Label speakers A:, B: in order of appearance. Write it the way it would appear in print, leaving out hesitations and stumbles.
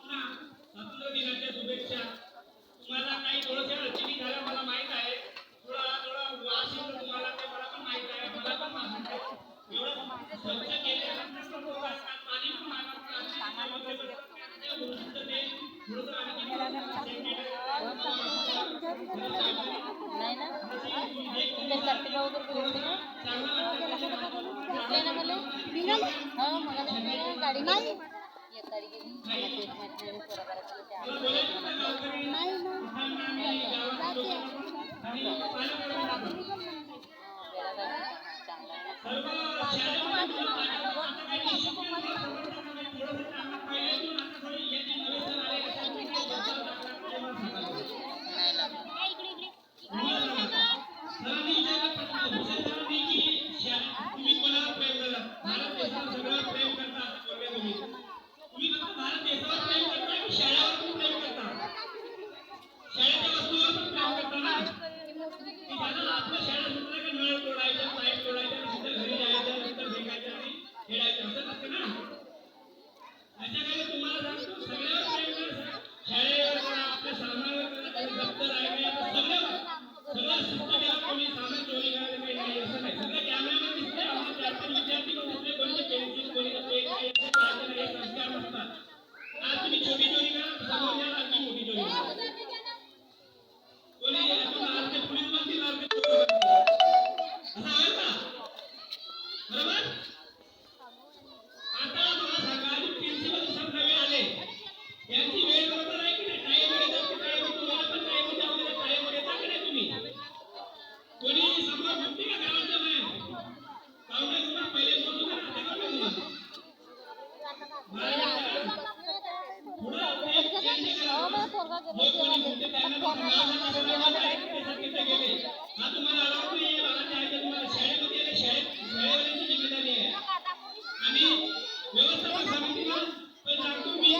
A: स्वातंत्र्य दिनाच्या शुभेच्छा. तुम्हाला काही थोड्याशा अडचणी झाल्या मला माहित आहे. थोडा थोडा वास येतो तुम्हाला ते मला पण माहित आहे. मला पण माहित आहे. एवढं स्वच्छ केल्यानंतर पण लोक असतात पाणी पण मागतात.
B: नाही ना इतर करते का उधर बोलते ना ना मला हा मला गाडी नाही एक तारीख नाही
A: व्यवस्थापन समितीला पण सांगतो मी